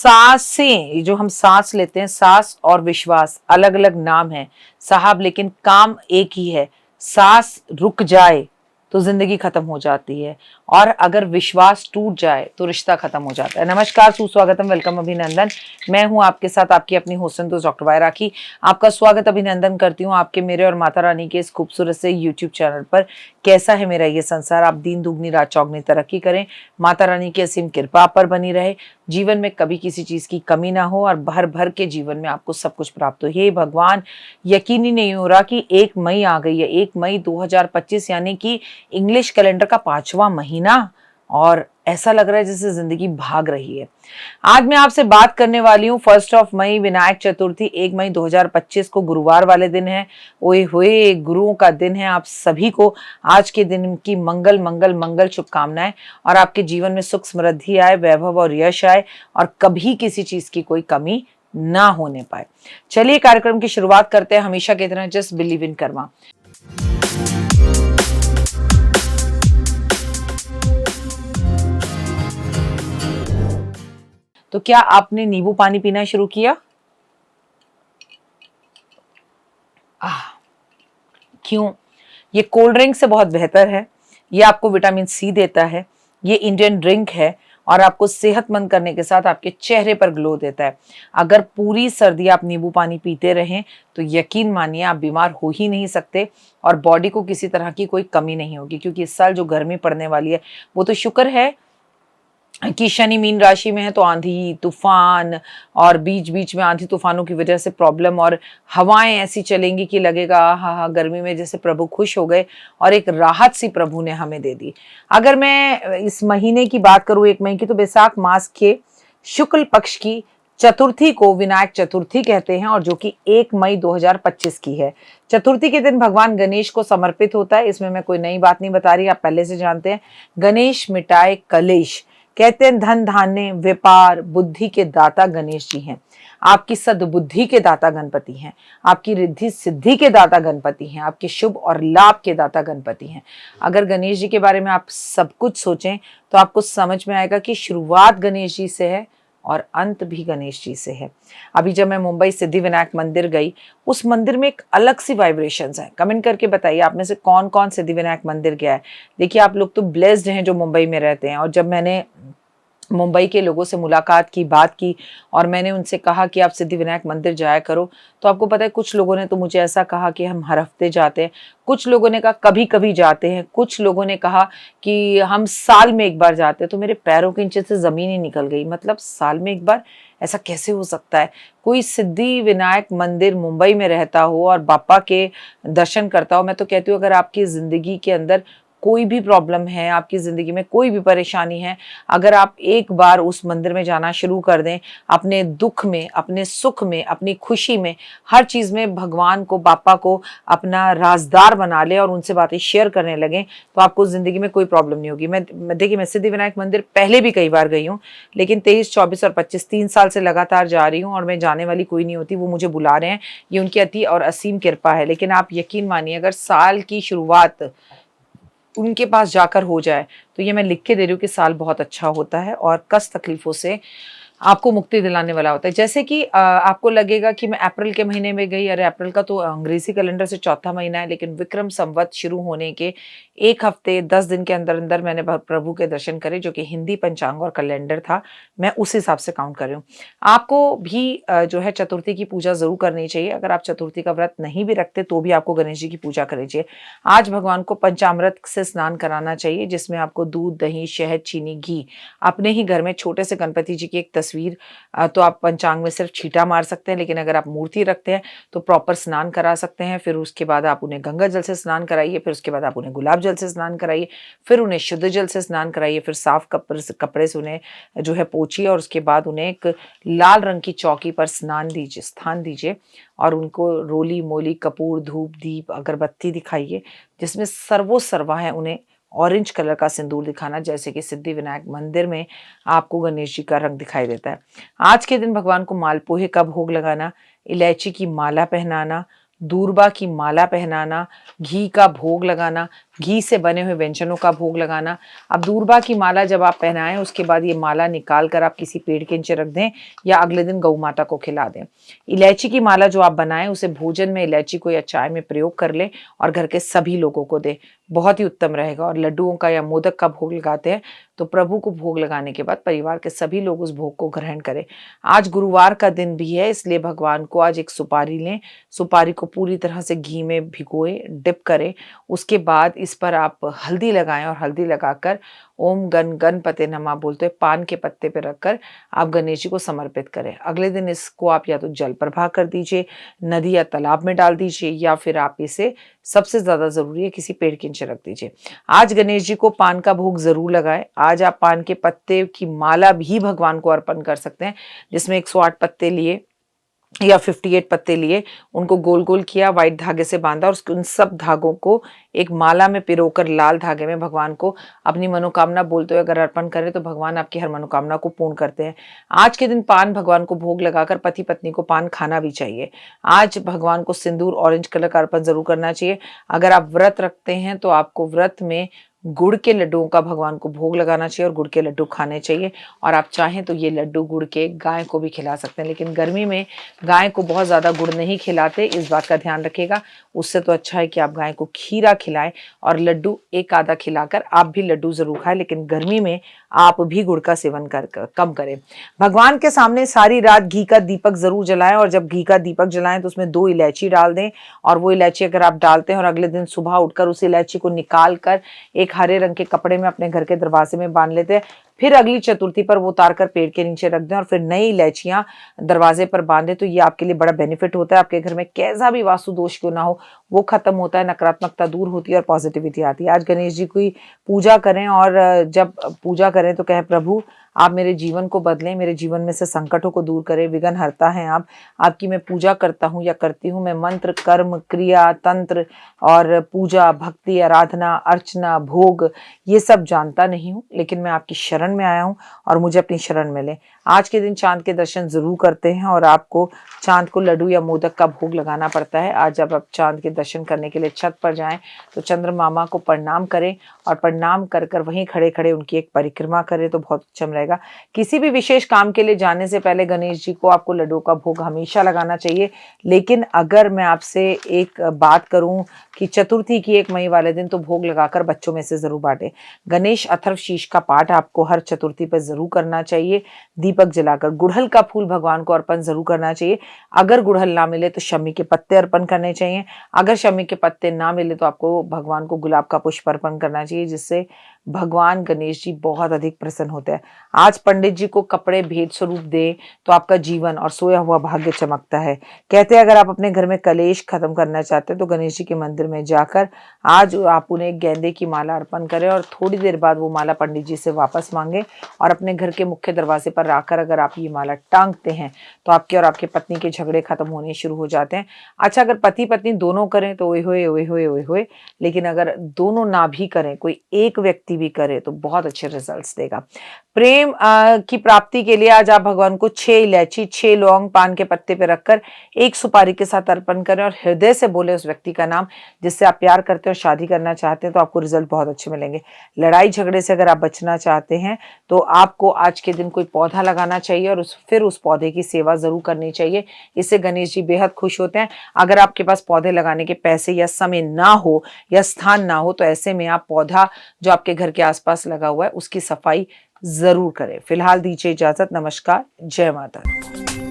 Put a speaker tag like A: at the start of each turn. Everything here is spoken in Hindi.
A: सांसें, ये जो हम सांस लेते हैं, सांस और विश्वास अलग अलग नाम है साहब, लेकिन काम एक ही है। सांस रुक जाए तो जिंदगी खत्म हो जाती है, और अगर विश्वास टूट जाए तो रिश्ता खत्म हो जाता है। नमस्कार, सुस्वागतम, वेलकम, अभिनंदन। मैं हूं आपके साथ आपकी अपनी होस्ट दोस्त डॉक्टर वाय राखी। आपका स्वागत अभिनंदन करती हूं आपके, मेरे और माता रानी के इस खूबसूरत से यूट्यूब चैनल पर। कैसा है मेरा ये संसार, आप दिन दुगनी रात चौगनी तरक्की करें, माता रानी की असीम कृपा आप पर बनी रहे, जीवन में कभी किसी चीज की कमी ना हो और भर भर के जीवन में आपको सब कुछ प्राप्त हो। हे भगवान, यकीन ही नहीं हो रहा कि 1 मई आ गई है। 1 मई 2025, यानी कि इंग्लिश कैलेंडर का 5वां महीना, और ऐसा लग रहा है जैसे जिंदगी भाग रही है। आज मैं आपसे बात करने वाली हूँ 1 मई, विनायक चतुर्थी। 1 मई 2025 को गुरुवार वाले दिन है। ओए होए, गुरुओं का दिन है। आप सभी को आज के दिन की मंगल मंगल मंगल शुभकामनाएं, और आपके जीवन में सुख समृद्धि आए, वैभव और यश आए, और कभी किसी चीज की कोई कमी ना होने पाए। चलिए कार्यक्रम की शुरुआत करते हैं, हमेशा की तरह जस्ट बिलीव इन कर्मा। तो क्या आपने नींबू पानी पीना शुरू किया? क्यों? ये कोल्ड ड्रिंक से बहुत बेहतर है। ये आपको विटामिन सी देता है। ये इंडियन ड्रिंक है और आपको सेहतमंद करने के साथ आपके चेहरे पर ग्लो देता है। अगर पूरी सर्दी आप नींबू पानी पीते रहें तो यकीन मानिए आप बीमार हो ही नहीं सकते, और बॉडी को किसी तरह की कोई कमी नहीं होगी, क्योंकि इस साल जो गर्मी पड़ने वाली है वो तो शुक्र है कि शनि मीन राशि में है, तो आंधी तूफान और बीच बीच में आंधी तूफानों की वजह से प्रॉब्लम, और हवाएं ऐसी चलेंगी कि लगेगा हा गर्मी में जैसे प्रभु खुश हो गए और एक राहत सी प्रभु ने हमें दे दी। अगर मैं इस महीने की बात करूं, 1 मई की, तो बैसाख मास के शुक्ल पक्ष की चतुर्थी को विनायक चतुर्थी कहते हैं, और जो कि 1 मई 2025 की है। चतुर्थी के दिन भगवान गणेश को समर्पित होता है। इसमें मैं कोई नई बात नहीं बता रही, आप पहले से जानते हैं। गणेश मिटाए कलेश, कहते हैं धन धान्य व्यापार बुद्धि के दाता गणेश जी हैं। आपकी सद्बुद्धि के दाता गणपति हैं। आपकी रिद्धि सिद्धि के दाता गणपति हैं। आपके शुभ और लाभ के दाता गणपति हैं। अगर गणेश जी के बारे में आप सब कुछ सोचें तो आपको समझ में आएगा कि शुरुआत गणेश जी से है और अंत भी गणेश जी से है। अभी जब मैं मुंबई सिद्धि विनायक मंदिर गई, उस मंदिर में एक अलग सी वाइब्रेशंस है। कमेंट करके बताइए आप में से कौन कौन सिद्धि विनायक मंदिर गया है। देखिए, आप लोग तो ब्लेस्ड हैं जो मुंबई में रहते हैं, और जब मैंने मुंबई के लोगों से मुलाकात की, बात की, और मैंने उनसे कहा कि आप सिद्धि विनायक मंदिर जाया करो, तो आपको पता है कुछ लोगों ने तो मुझे ऐसा कहा कि हम हर हफ्ते जाते हैं, कुछ लोगों ने कहा कभी कभी जाते हैं, कुछ लोगों ने कहा कि हम साल में एक बार जाते हैं। तो मेरे पैरों के नीचे से जमीन ही निकल गई। मतलब साल में एक बार, ऐसा कैसे हो सकता है? कोई सिद्धि विनायक मंदिर मुंबई में रहता हो और बापा के दर्शन करता हो। मैं तो कहती हूँ, अगर आपकी जिंदगी के अंदर कोई भी प्रॉब्लम है, आपकी जिंदगी में कोई भी परेशानी है, अगर आप एक बार उस मंदिर में जाना शुरू कर दें, अपने दुख में, अपने सुख में, अपनी खुशी में, हर चीज में भगवान को, बापा को अपना राजदार बना ले और उनसे बातें शेयर करने लगे, तो आपको जिंदगी में कोई प्रॉब्लम नहीं होगी। मैं देखिए, मैं सिद्धि विनायक मंदिर पहले भी कई बार गई हूँ, लेकिन 23, 24 और 25 3 साल से लगातार जा रही हूँ, और मैं जाने वाली कोई नहीं होती। वो मुझे बुला रहे हैं, ये उनकी अति और असीम कृपा है। लेकिन आप यकीन मानिए, अगर साल की शुरुआत उनके पास जाकर हो जाए, तो ये मैं लिख के दे रही हूँ कि साल बहुत अच्छा होता है और कष्ट तकलीफों से आपको मुक्ति दिलाने वाला होता है। जैसे कि आपको लगेगा कि मैं अप्रैल के महीने में गई, अरे अप्रैल का तो अंग्रेजी कैलेंडर से चौथा महीना है, लेकिन विक्रम संवत शुरू होने के 1 हफ्ते 10 दिन के अंदर अंदर मैंने प्रभु के दर्शन करे, जो कि हिंदी पंचांग और कैलेंडर था। मैं उस हिसाब से काउंट कर रही हूँ। आपको भी जो है चतुर्थी की पूजा जरूर करनी चाहिए। अगर आप चतुर्थी का व्रत नहीं भी रखते तो भी आपको गणेश जी की पूजा करनी चाहिए। आज भगवान को पंचामृत से स्नान कराना चाहिए, जिसमें आपको दूध, दही, शहद, चीनी, घी, अपने ही घर में छोटे से गणपति जी की एक तस्वीर, तो आप पंचांग में सिर्फ छींटा मार सकते हैं, लेकिन अगर आप मूर्ति रखते हैं तो प्रॉपर स्नान करा सकते हैं। फिर उसके बाद आप उन्हें गंगा जल से स्नान कराइए, फिर उसके बाद आप उन्हें गुलाब जल से स्नान कराइए, फिर उन्हें शुद्ध जल से स्नान कराइए, फिर साफ कपड़े से उन्हें जो है पोछिए, और उसके बाद उन्हें एक लाल रंग की चौकी पर स्थान दीजिए, और उनको रोली मोली कपूर धूप दीप अगरबत्ती दिखाइए, जिसमें सर्वो सर्वा है उन्हें ऑरेंज कलर का सिंदूर दिखाना, जैसे कि सिद्धि विनायक मंदिर में आपको गणेश जी का रंग दिखाई देता है। आज के दिन भगवान को मालपुए का भोग लगाना, इलायची की माला पहनाना, दूर्वा की माला पहनाना, घी का भोग लगाना, घी से बने हुए व्यंजनों का भोग लगाना। अब दूर्वा की माला जब आप पहनाएं, उसके बाद ये माला निकाल कर आप किसी पेड़ के नीचे रख दें या अगले दिन गौ माता को खिला दें। इलायची की माला जो आप बनाएं, उसे भोजन में इलायची को या चाय में प्रयोग कर लें और घर के सभी लोगों को दें, बहुत ही उत्तम रहेगा। और लड्डुओं का या मोदक का भोग लगाते हैं तो प्रभु को भोग लगाने के बाद परिवार के सभी लोग उस भोग को ग्रहण करें। आज गुरुवार का दिन भी है, इसलिए भगवान को आज एक सुपारी लें, सुपारी को पूरी तरह से घी में भिगोए, डिप करें। उसके बाद इस पर आप हल्दी लगाएं और हल्दी लगाकर ओम गण गणपते नमः बोलते हुए पान के पत्ते पे रखकर आप गणेश जी को समर्पित करें। अगले दिन इसको आप या तो जल प्रवाह कर दीजिए, नदी या तालाब में डाल दीजिए, या फिर आप इसे, सबसे ज्यादा जरूरी है, किसी पेड़ के नीचे रख दीजिए। आज गणेश जी को पान का भोग जरूर लगाएं। आज आप पान के पत्ते की माला भी भगवान को अर्पण कर सकते हैं, जिसमें 108 पत्ते लिए या 58 पत्ते लिए, उनको गोल गोल किया, व्हाइट धागे से बांधा और उन सब धागों को एक माला में पिरोकर लाल धागे में भगवान को अपनी मनोकामना बोलते हुए अगर अर्पण करें तो भगवान आपकी हर मनोकामना को पूर्ण करते हैं। आज के दिन पान भगवान को भोग लगाकर पति पत्नी को पान खाना भी चाहिए। आज भगवान को सिंदूर ऑरेंज कलर का अर्पण जरूर करना चाहिए। अगर आप व्रत रखते हैं तो आपको व्रत में गुड़ के लड्डुओं का भगवान को भोग लगाना चाहिए और गुड़ के लड्डू खाने चाहिए। और आप चाहें तो ये लड्डू गुड़ के गाय को भी खिला सकते हैं, लेकिन गर्मी में गाय को बहुत ज़्यादा गुड़ नहीं खिलाते, इस बात का ध्यान रखिएगा। उससे तो अच्छा है कि आप गाय को खीरा खिलाएं और लड्डू एक आधा खिलाकर आप भी लड्डू जरूर खाएं, लेकिन गर्मी में आप भी गुड़ का सेवन कम करें। भगवान के सामने सारी रात घी का दीपक जरूर जलाएं और जब घी का दीपक जलाएं तो उसमें 2 इलायची डाल दें। और वो इलायची अगर आप डालते हैं और अगले दिन सुबह उठकर उस इलायची को निकाल कर एक हरे रंग के कपड़े में अपने घर के दरवाजे में बांध लेते हैं, फिर अगली चतुर्थी पर वो उतार कर पेड़ के नीचे रख दें और फिर नई इलायचियां दरवाजे पर बांधे, तो ये आपके लिए बड़ा बेनिफिट होता है। आपके घर में कैसा भी वास्तु दोष क्यों ना हो, वो खत्म होता है, नकारात्मकता दूर होती है और पॉजिटिविटी आती है। आज गणेश जी की पूजा करें और जब पूजा करें तो कहें, प्रभु आप मेरे जीवन को बदलें, मेरे जीवन में से संकटों को दूर करें, विघ्न हरता हैं आप, आपकी मैं पूजा करता हूँ या करती हूँ। मैं मंत्र, कर्म, क्रिया, तंत्र और पूजा, भक्ति, आराधना, अर्चना, भोग ये सब जानता नहीं हूँ, लेकिन मैं आपकी शरण में आया हूँ और मुझे अपनी शरण में लें। आज के दिन चांद के दर्शन जरूर करते हैं और आपको चांद को लड्डू या मोदक का भोग लगाना पड़ता है। आज जब आप चांद के दर्शन करने के लिए छत पर जाएं तो चंद्रमामा को प्रणाम करें और प्रणाम कर कर वहीं खड़े खड़े उनकी एक परिक्रमा करें तो बहुत अच्छा रहेगा। किसी भी विशेष काम के लिए जाने से पहले गणेश जी को आपको लड्डू का भोग हमेशा लगाना चाहिए। लेकिन अगर मैं आपसे एक बात करूं कि चतुर्थी की 1 मई वाले दिन तो भोग लगाकर बच्चों में से जरूर बांटें। गणेश अथर्व शीष का पाठ आपको हर चतुर्थी पर जरूर करना चाहिए। दीपक जलाकर गुड़हल का फूल भगवान को अर्पण जरूर करना चाहिए। अगर गुड़हल ना मिले तो शमी के पत्ते अर्पण करने चाहिए। अगर शमी के पत्ते ना मिले तो आपको भगवान को गुलाब का पुष्प अर्पण करना चाहिए, जिससे भगवान गणेश जी बहुत अधिक प्रसन्न होते हैं। आज पंडित जी को कपड़े भेंट स्वरूप दें तो आपका जीवन और सोया हुआ भाग्य चमकता है। कहते हैं अगर आप अपने घर में कलेश खत्म करना चाहते हैं तो गणेश जी के मंदिर में जाकर आज आप उन्हें गेंदे की माला अर्पण करें और थोड़ी देर बाद वो माला पंडित जी से वापस मांगे और अपने घर के मुख्य दरवाजे पर आकर अगर आप ये माला टांगते हैं तो आपके और आपके पत्नी के झगड़े खत्म होने शुरू हो जाते हैं। अच्छा, अगर पति पत्नी दोनों करें तो ओए होए ओए होए ओए होए, लेकिन अगर दोनों ना भी करें, कोई एक व्यक्ति भी करे तो बहुत अच्छे रिजल्ट्स देगा। प्रेम की प्राप्ति के लिए आज आप भगवान को 6 इलायची, 6 लौंग पान के पत्ते पे रखकर एक सुपारी के साथ अर्पण करें और हृदय से बोले उस व्यक्ति का नाम जिससे आप प्यार करते हैं और शादी करना चाहते हैं, तो आपको रिजल्ट बहुत अच्छे मिलेंगे। लड़ाई झगड़े से अगर आप बचना चाहते हैं तो आपको आज के दिन कोई पौधा लगाना चाहिए और फिर उस पौधे की सेवा जरूर करनी चाहिए। इससे गणेश जी बेहद खुश होते हैं। अगर आपके पास पौधे लगाने के पैसे या समय ना हो या स्थान ना हो तो ऐसे में आप पौधा जो आपके घर के आसपास लगा हुआ है उसकी सफाई जरूर करें। फिलहाल दीजिए इजाजत। नमस्कार, जय माता दी।